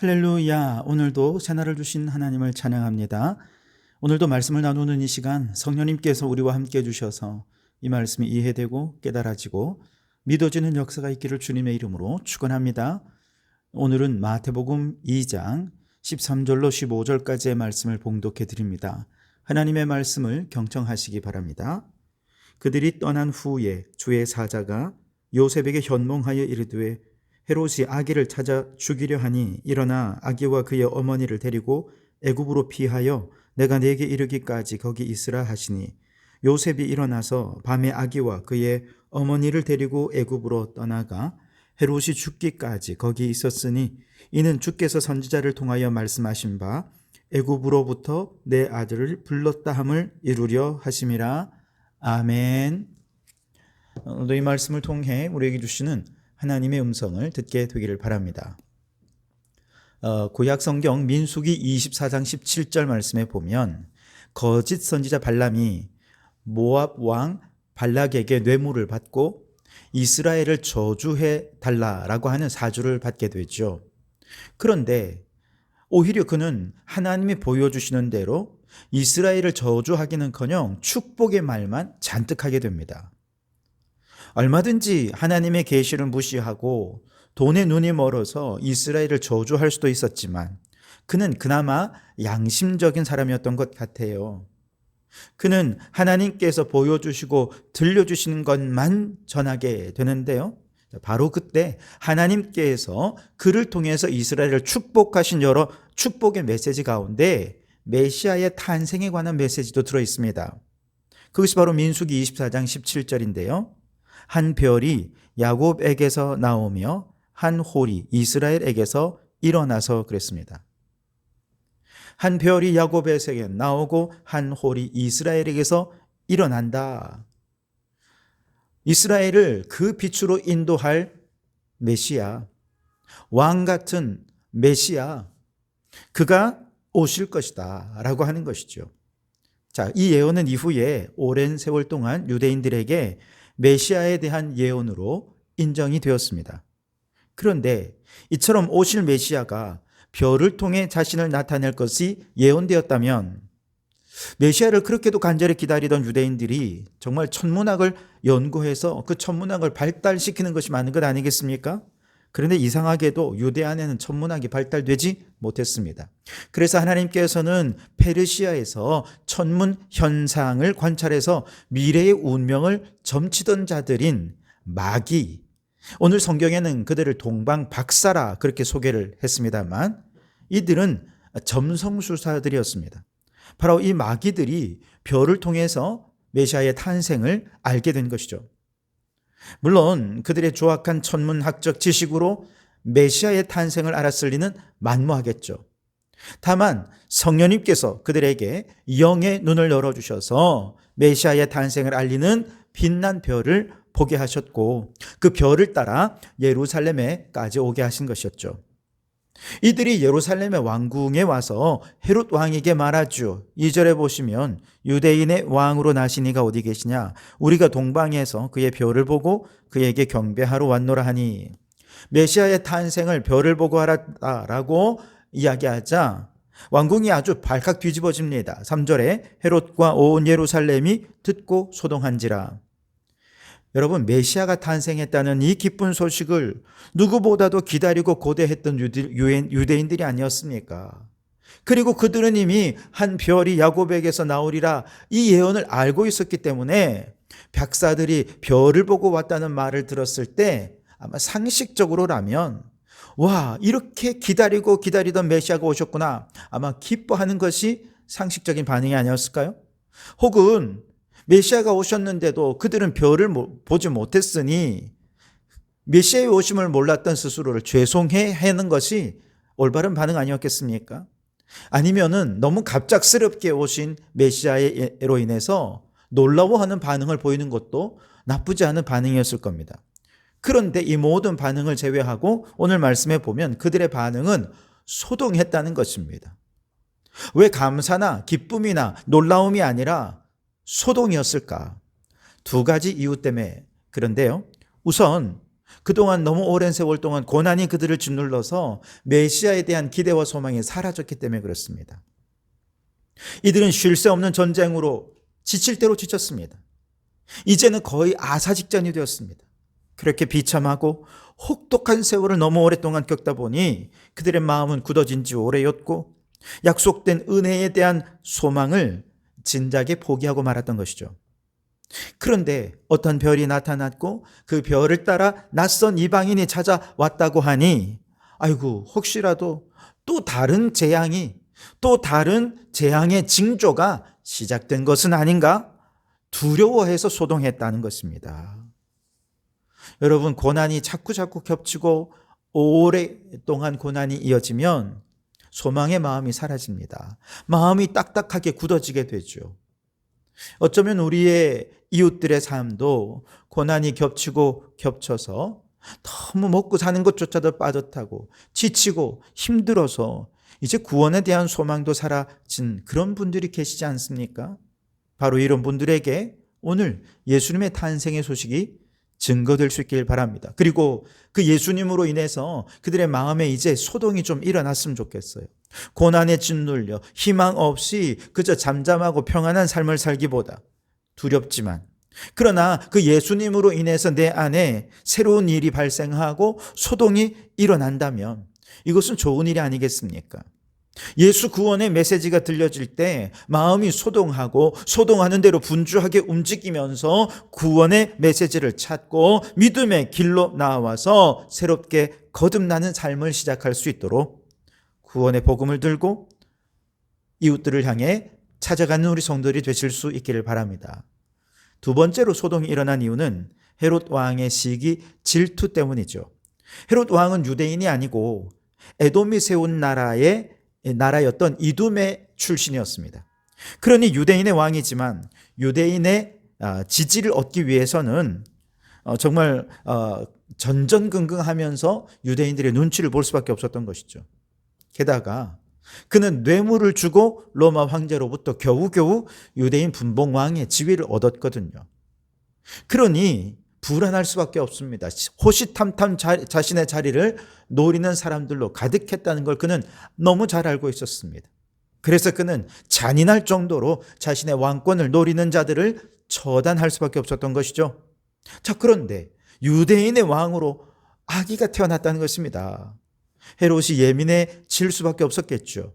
할렐루야. 오늘도 새날을 주신 하나님을 찬양합니다. 오늘도 말씀을 나누는 이 시간 성령님께서 우리와 함께 해주셔서 이 말씀이 이해되고 깨달아지고 믿어지는 역사가 있기를 주님의 이름으로 축원합니다. 오늘은 마태복음 2장 13절로 15절까지의 말씀을 봉독해 드립니다. 하나님의 말씀을 경청하시기 바랍니다. 그들이 떠난 후에 주의 사자가 요셉에게 현몽하여 이르되 헤롯이 아기를 찾아 죽이려 하니 일어나 아기와 그의 어머니를 데리고 애굽으로 피하여 내가 네게 이르기까지 거기 있으라 하시니 요셉이 일어나서 밤에 아기와 그의 어머니를 데리고 애굽으로 떠나가 헤롯이 죽기까지 거기 있었으니 이는 주께서 선지자를 통하여 말씀하신 바 애굽으로부터 내 아들을 불렀다 함을 이루려 하심이라. 아멘. 오늘도 이 말씀을 통해 우리에게 주시는 하나님의 음성을 듣게 되기를 바랍니다. 구약 성경 민수기 24장 17절 말씀에 보면 거짓 선지자 발람이 모압 왕 발락에게 뇌물을 받고 이스라엘을 저주해 달라라고 하는 사주를 받게 되죠. 그런데 오히려 그는 하나님이 보여주시는 대로 이스라엘을 저주하기는커녕 축복의 말만 잔뜩 하게 됩니다. 얼마든지 하나님의 계시를 무시하고 돈에 눈이 멀어서 이스라엘을 저주할 수도 있었지만 그는 그나마 양심적인 사람이었던 것 같아요. 그는 하나님께서 보여주시고 들려주시는 것만 전하게 되는데요. 바로 그때 하나님께서 그를 통해서 이스라엘을 축복하신 여러 축복의 메시지 가운데 메시아의 탄생에 관한 메시지도 들어있습니다. 그것이 바로 민수기 24장 17절인데요. 한 별이 야곱에게서 나오며 한 홀이 이스라엘에게서 일어나서 그랬습니다. 한 별이 야곱에게 나오고 한 홀이 이스라엘에게서 일어난다. 이스라엘을 그 빛으로 인도할 메시아, 왕 같은 메시아, 그가 오실 것이다 라고 하는 것이죠. 자, 이 예언은 이후에 오랜 세월 동안 유대인들에게 메시아에 대한 예언으로 인정이 되었습니다. 그런데 이처럼 오실 메시아가 별을 통해 자신을 나타낼 것이 예언되었다면 메시아를 그렇게도 간절히 기다리던 유대인들이 정말 천문학을 연구해서 그 천문학을 발달시키는 것이 맞는 것 아니겠습니까? 그런데 이상하게도 유대 안에는 천문학이 발달되지 못했습니다. 그래서 하나님께서는 페르시아에서 천문 현상을 관찰해서 미래의 운명을 점치던 자들인 마귀, 오늘 성경에는 그들을 동방박사라 그렇게 소개를 했습니다만 이들은 점성술사들이었습니다. 바로 이 마귀들이 별을 통해서 메시아의 탄생을 알게 된 것이죠. 물론 그들의 조악한 천문학적 지식으로 메시아의 탄생을 알았을 리는 만무하겠죠. 다만 성령님께서 그들에게 영의 눈을 열어주셔서 메시아의 탄생을 알리는 빛난 별을 보게 하셨고 그 별을 따라 예루살렘에까지 오게 하신 것이었죠. 이들이 예루살렘의 왕궁에 와서 헤롯 왕에게 말하죠. 2절에 보시면 유대인의 왕으로 나신 이가 어디 계시냐? 우리가 동방에서 그의 별을 보고 그에게 경배하러 왔노라 하니 메시아의 탄생을 별을 보고 알았다라고 이야기하자 왕궁이 아주 발칵 뒤집어집니다. 3절에 헤롯과 온 예루살렘이 듣고 소동한지라. 여러분, 메시아가 탄생했다는 이 기쁜 소식을 누구보다도 기다리고 고대했던 유대인들이 아니었습니까? 그리고 그들은 이미 한 별이 야곱에게서 나오리라 이 예언을 알고 있었기 때문에 백사들이 별을 보고 왔다는 말을 들었을 때 아마 상식적으로라면 와, 이렇게 기다리던 메시아가 오셨구나, 아마 기뻐하는 것이 상식적인 반응이 아니었을까요? 혹은 메시아가 오셨는데도 그들은 별을 보지 못했으니 메시아의 오심을 몰랐던 스스로를 죄송해 하는 것이 올바른 반응 아니었겠습니까? 아니면은 너무 갑작스럽게 오신 메시아로 인해서 놀라워하는 반응을 보이는 것도 나쁘지 않은 반응이었을 겁니다. 그런데 이 모든 반응을 제외하고 오늘 말씀에 보면 그들의 반응은 소동했다는 것입니다. 왜 감사나 기쁨이나 놀라움이 아니라 소동이었을까? 두 가지 이유 때문에 그런데요. 우선 그동안 너무 오랜 세월 동안 고난이 그들을 짓눌러서 메시아에 대한 기대와 소망이 사라졌기 때문에 그렇습니다. 이들은 쉴 새 없는 전쟁으로 지칠 대로 지쳤습니다. 이제는 거의 아사 직전이 되었습니다. 그렇게 비참하고 혹독한 세월을 너무 오랫동안 겪다 보니 그들의 마음은 굳어진 지 오래였고 약속된 은혜에 대한 소망을 진작에 포기하고 말았던 것이죠. 그런데 어떤 별이 나타났고 그 별을 따라 낯선 이방인이 찾아왔다고 하니 아이고 혹시라도 또 다른 재앙의 징조가 시작된 것은 아닌가 두려워해서 소동했다는 것입니다. 여러분, 고난이 자꾸 겹치고 오랫동안 고난이 이어지면 소망의 마음이 사라집니다. 마음이 딱딱하게 굳어지게 되죠. 어쩌면 우리의 이웃들의 삶도 고난이 겹치고 겹쳐서 너무 먹고 사는 것조차도 빠듯하고 지치고 힘들어서 이제 구원에 대한 소망도 사라진 그런 분들이 계시지 않습니까? 바로 이런 분들에게 오늘 예수님의 탄생의 소식이 증거될 수 있길 바랍니다. 그리고 그 예수님으로 인해서 그들의 마음에 이제 소동이 좀 일어났으면 좋겠어요. 고난에 짓눌려 희망 없이 그저 잠잠하고 평안한 삶을 살기보다 두렵지만 그러나 그 예수님으로 인해서 내 안에 새로운 일이 발생하고 소동이 일어난다면 이것은 좋은 일이 아니겠습니까? 예수 구원의 메시지가 들려질 때 마음이 소동하고 소동하는 대로 분주하게 움직이면서 구원의 메시지를 찾고 믿음의 길로 나와서 새롭게 거듭나는 삶을 시작할 수 있도록 구원의 복음을 들고 이웃들을 향해 찾아가는 우리 성도들이 되실 수 있기를 바랍니다. 두 번째로 소동이 일어난 이유는 헤롯 왕의 시기 질투 때문이죠. 헤롯 왕은 유대인이 아니고 에돔이 세운 나라였던 이둠의 출신이었습니다. 그러니 유대인의 왕이지만 유대인의 지지를 얻기 위해서는 정말 전전긍긍하면서 유대인들의 눈치를 볼 수밖에 없었던 것이죠. 게다가 그는 뇌물을 주고 로마 황제로부터 겨우겨우 유대인 분봉왕의 지위를 얻었거든요. 그러니 불안할 수밖에 없습니다. 호시탐탐 자신의 자리를 노리는 사람들로 가득했다는 걸 그는 너무 잘 알고 있었습니다. 그래서 그는 잔인할 정도로 자신의 왕권을 노리는 자들을 처단할 수밖에 없었던 것이죠. 자, 그런데 유대인의 왕으로 아기가 태어났다는 것입니다. 헤롯이 예민해질 수밖에 없었겠죠.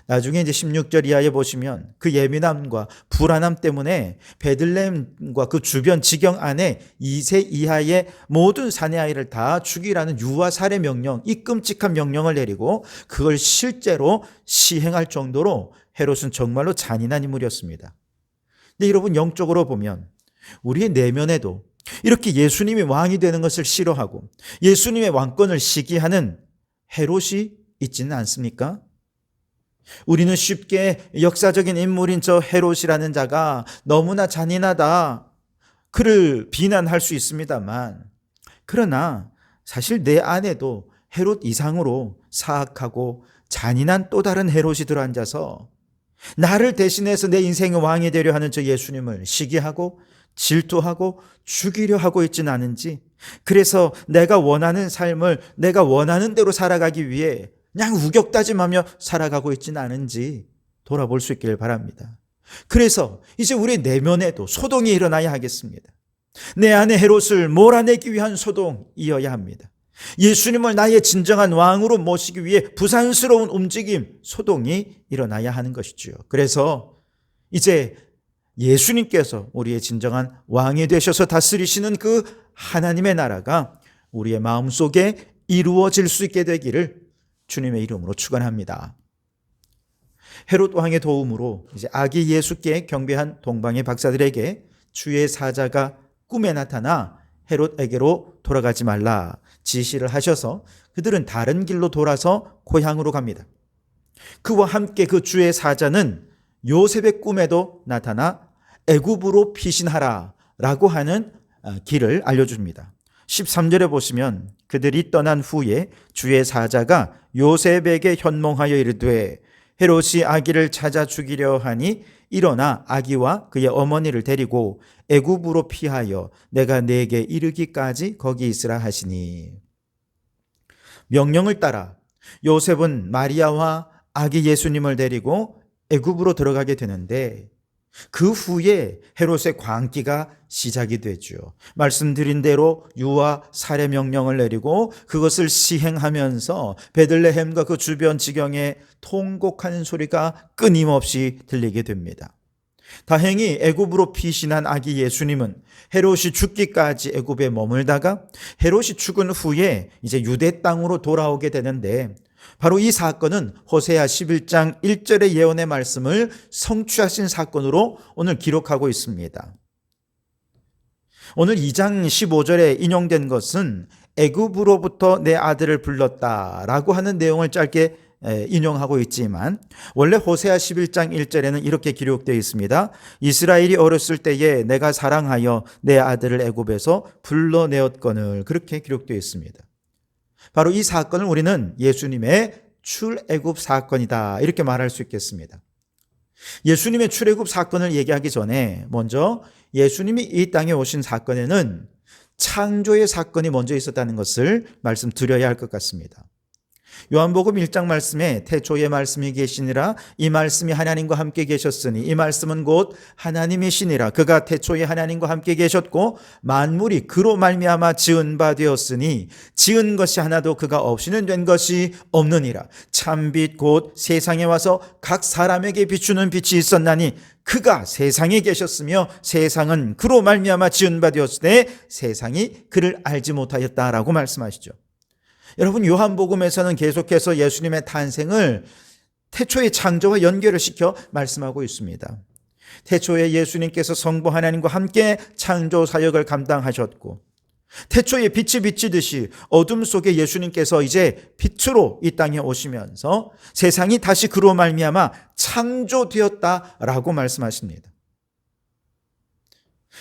나중에 이제 16절 이하에 보시면 그 예민함과 불안함 때문에 베들레헴과 그 주변 지경 안에 2세 이하의 모든 사내 아이를 다 죽이라는 유아 살해 명령, 이 끔찍한 명령을 내리고 그걸 실제로 시행할 정도로 헤롯은 정말로 잔인한 인물이었습니다. 근데 여러분, 영적으로 보면 우리의 내면에도 이렇게 예수님이 왕이 되는 것을 싫어하고 예수님의 왕권을 시기하는 헤롯이 있지는 않습니까? 우리는 쉽게 역사적인 인물인 저 헤롯이라는 자가 너무나 잔인하다, 그를 비난할 수 있습니다만, 그러나 사실 내 안에도 헤롯 이상으로 사악하고 잔인한 또 다른 헤롯이 들어앉아서 나를 대신해서 내 인생의 왕이 되려 하는 저 예수님을 시기하고 질투하고 죽이려 하고 있지는 않은지, 그래서 내가 원하는 삶을 내가 원하는 대로 살아가기 위해 그냥 우격다짐하며 살아가고 있지는 않은지 돌아볼 수 있기를 바랍니다. 그래서 이제 우리 내면에도 소동이 일어나야 하겠습니다. 내 안에 헤롯을 몰아내기 위한 소동이어야 합니다. 예수님을 나의 진정한 왕으로 모시기 위해 부산스러운 움직임, 소동이 일어나야 하는 것이죠. 그래서 이제 예수님께서 우리의 진정한 왕이 되셔서 다스리시는 그 하나님의 나라가 우리의 마음속에 이루어질 수 있게 되기를 주님의 이름으로 축원합니다. 헤롯 왕의 도움으로 이제 아기 예수께 경배한 동방의 박사들에게 주의 사자가 꿈에 나타나 헤롯에게로 돌아가지 말라 지시를 하셔서 그들은 다른 길로 돌아서 고향으로 갑니다. 그와 함께 그 주의 사자는 요셉의 꿈에도 나타나 애굽으로 피신하라 라고 하는 길을 알려줍니다. 13절에 보시면 그들이 떠난 후에 주의 사자가 요셉에게 현몽하여 이르되 헤롯이 아기를 찾아 죽이려 하니 일어나 아기와 그의 어머니를 데리고 애굽으로 피하여 내가 네게 이르기까지 거기 있으라 하시니. 명령을 따라 요셉은 마리아와 아기 예수님을 데리고 애굽으로 들어가게 되는데 그 후에 헤롯의 광기가 시작이 되죠. 말씀드린 대로 유아 살해 명령을 내리고 그것을 시행하면서 베들레헴과 그 주변 지경에 통곡하는 소리가 끊임없이 들리게 됩니다. 다행히 애굽으로 피신한 아기 예수님은 헤롯이 죽기까지 애굽에 머물다가 헤롯이 죽은 후에 이제 유대 땅으로 돌아오게 되는데 바로 이 사건은 호세아 11장 1절의 예언의 말씀을 성취하신 사건으로 오늘 기록하고 있습니다. 오늘 2장 15절에 인용된 것은 애굽으로부터 내 아들을 불렀다라고 하는 내용을 짧게 인용하고 있지만 원래 호세아 11장 1절에는 이렇게 기록되어 있습니다. 이스라엘이 어렸을 때에 내가 사랑하여 내 아들을 애굽에서 불러내었거늘, 그렇게 기록되어 있습니다. 바로 이 사건을 우리는 예수님의 출애굽 사건이다 이렇게 말할 수 있겠습니다. 예수님의 출애굽 사건을 얘기하기 전에 먼저 예수님이 이 땅에 오신 사건에는 창조의 사건이 먼저 있었다는 것을 말씀드려야 할 것 같습니다. 요한복음 1장 말씀에 태초에 말씀이 계시니라 이 말씀이 하나님과 함께 계셨으니 이 말씀은 곧 하나님이시니라 그가 태초에 하나님과 함께 계셨고 만물이 그로 말미암아 지은 바 되었으니 지은 것이 하나도 그가 없이는 된 것이 없느니라. 참빛 곧 세상에 와서 각 사람에게 비추는 빛이 있었나니 그가 세상에 계셨으며 세상은 그로 말미암아 지은 바 되었으되 세상이 그를 알지 못하였다라고 말씀하시죠. 여러분, 요한복음에서는 계속해서 예수님의 탄생을 태초의 창조와 연결을 시켜 말씀하고 있습니다. 태초에 예수님께서 성부 하나님과 함께 창조 사역을 감당하셨고 태초에 빛이 비치듯이 어둠 속에 예수님께서 이제 빛으로 이 땅에 오시면서 세상이 다시 그로 말미암아 창조되었다라고 말씀하십니다.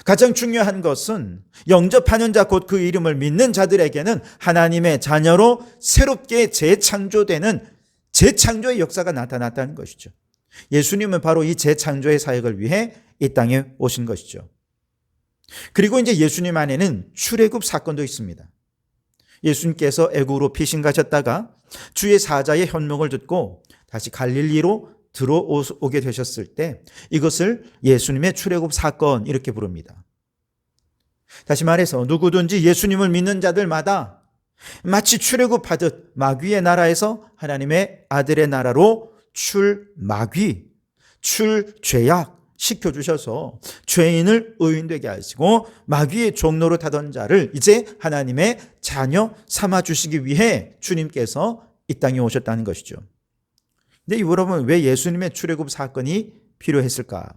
가장 중요한 것은 영접하는 자 곧 그 이름을 믿는 자들에게는 하나님의 자녀로 새롭게 재창조되는 재창조의 역사가 나타났다는 것이죠. 예수님은 바로 이 재창조의 사역을 위해 이 땅에 오신 것이죠. 그리고 이제 예수님 안에는 출애굽 사건도 있습니다. 예수님께서 애굽으로 피신 가셨다가 주의 사자의 현명을 듣고 다시 갈릴리로 들어오게 되셨을 때 이것을 예수님의 출애굽 사건 이렇게 부릅니다. 다시 말해서 누구든지 예수님을 믿는 자들마다 마치 출애굽하듯 마귀의 나라에서 하나님의 아들의 나라로 출죄악 시켜주셔서 죄인을 의인되게 하시고 마귀의 종로로 타던 자를 이제 하나님의 자녀 삼아주시기 위해 주님께서 이 땅에 오셨다는 것이죠. 근데 여러분, 왜 예수님의 출애굽 사건이 필요했을까?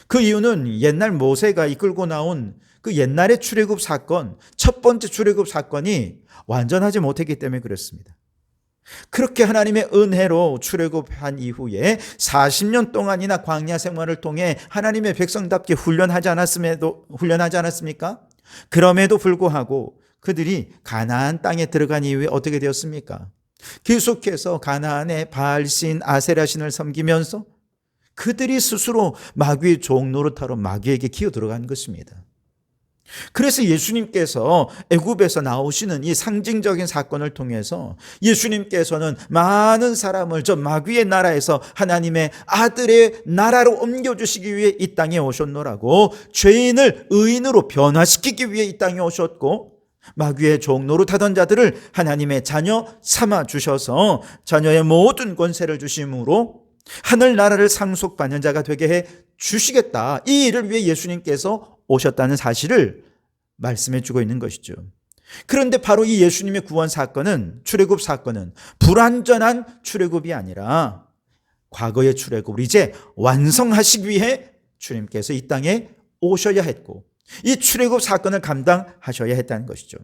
그 이유는 옛날 모세가 이끌고 나온 그 옛날의 출애굽 사건, 첫 번째 출애굽 사건이 완전하지 못했기 때문에 그렇습니다. 그렇게 하나님의 은혜로 출애굽한 이후에 40년 동안이나 광야 생활을 통해 하나님의 백성답게 훈련하지 않았습니까? 그럼에도 불구하고 그들이 가나안 땅에 들어간 이후에 어떻게 되었습니까? 계속해서 가나안의 바알신 아세라신을 섬기면서 그들이 스스로 마귀의 종노릇하러 마귀에게 기어 들어간 것입니다. 그래서 예수님께서 애굽에서 나오시는 이 상징적인 사건을 통해서 예수님께서는 많은 사람을 저 마귀의 나라에서 하나님의 아들의 나라로 옮겨주시기 위해 이 땅에 오셨노라고, 죄인을 의인으로 변화시키기 위해 이 땅에 오셨고 마귀의 종노릇 하던 자들을 하나님의 자녀 삼아 주셔서 자녀의 모든 권세를 주심으로 하늘나라를 상속받는 자가 되게 해 주시겠다, 이 일을 위해 예수님께서 오셨다는 사실을 말씀해 주고 있는 것이죠. 그런데 바로 이 예수님의 구원 사건은, 출애굽 사건은 불완전한 출애굽이 아니라 과거의 출애굽을 이제 완성하시기 위해 주님께서 이 땅에 오셔야 했고 이 출애굽 사건을 감당하셔야 했다는 것이죠.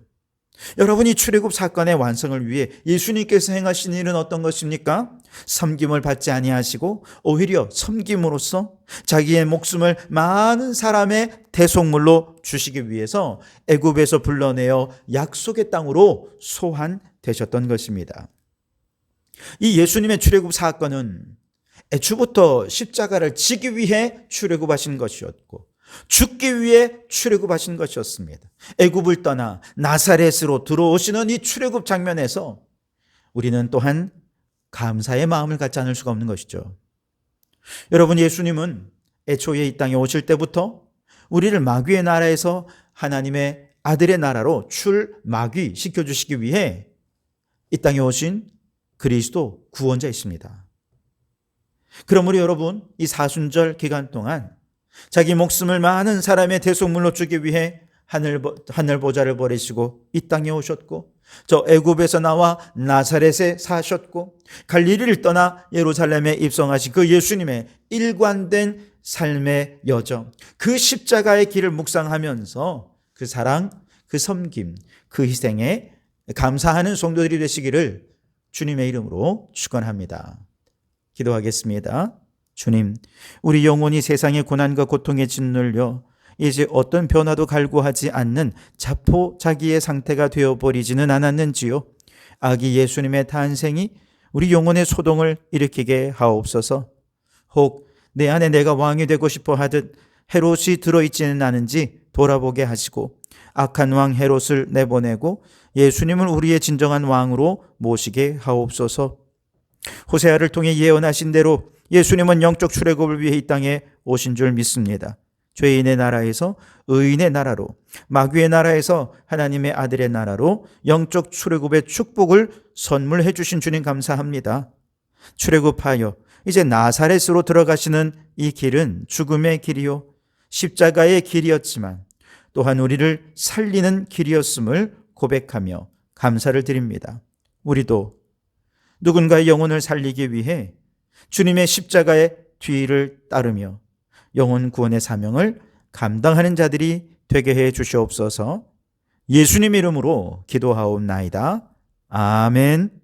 여러분이 출애굽 사건의 완성을 위해 예수님께서 행하신 일은 어떤 것입니까? 섬김을 받지 아니하시고 오히려 섬김으로써 자기의 목숨을 많은 사람의 대속물로 주시기 위해서 애굽에서 불러내어 약속의 땅으로 소환되셨던 것입니다. 이 예수님의 출애굽 사건은 애초부터 십자가를 지기 위해 출애굽하신 것이었고 죽기 위해 출애굽하신 것이었습니다. 애굽을 떠나 나사렛으로 들어오시는 이 출애굽 장면에서 우리는 또한 감사의 마음을 갖지 않을 수가 없는 것이죠. 여러분, 예수님은 애초에 이 땅에 오실 때부터 우리를 마귀의 나라에서 하나님의 아들의 나라로 출마귀 시켜주시기 위해 이 땅에 오신 그리스도 구원자이십니다. 그러므로 여러분, 이 사순절 기간 동안 자기 목숨을 많은 사람의 대속물로 주기 위해 하늘 보좌를 버리시고 이 땅에 오셨고, 저 애굽에서 나와 나사렛에 사셨고, 갈릴리를 떠나 예루살렘에 입성하신 그 예수님의 일관된 삶의 여정, 그 십자가의 길을 묵상하면서 그 사랑, 그 섬김, 그 희생에 감사하는 성도들이 되시기를 주님의 이름으로 축원합니다. 기도하겠습니다. 주님, 우리 영혼이 세상의 고난과 고통에 짓눌려 이제 어떤 변화도 갈구하지 않는 자포자기의 상태가 되어버리지는 않았는지요. 아기 예수님의 탄생이 우리 영혼의 소동을 일으키게 하옵소서. 혹 내 안에 내가 왕이 되고 싶어 하듯 헤롯이 들어있지는 않은지 돌아보게 하시고 악한 왕 헤롯을 내보내고 예수님을 우리의 진정한 왕으로 모시게 하옵소서. 호세아를 통해 예언하신 대로 예수님은 영적 출애굽을 위해 이 땅에 오신 줄 믿습니다. 죄인의 나라에서 의인의 나라로, 마귀의 나라에서 하나님의 아들의 나라로 영적 출애굽의 축복을 선물해 주신 주님 감사합니다. 출애굽하여 이제 나사렛으로 들어가시는 이 길은 죽음의 길이요 십자가의 길이었지만 또한 우리를 살리는 길이었음을 고백하며 감사를 드립니다. 우리도 누군가의 영혼을 살리기 위해 주님의 십자가의 뒤를 따르며 영혼 구원의 사명을 감당하는 자들이 되게 해 주시옵소서. 예수님 이름으로 기도하옵나이다. 아멘.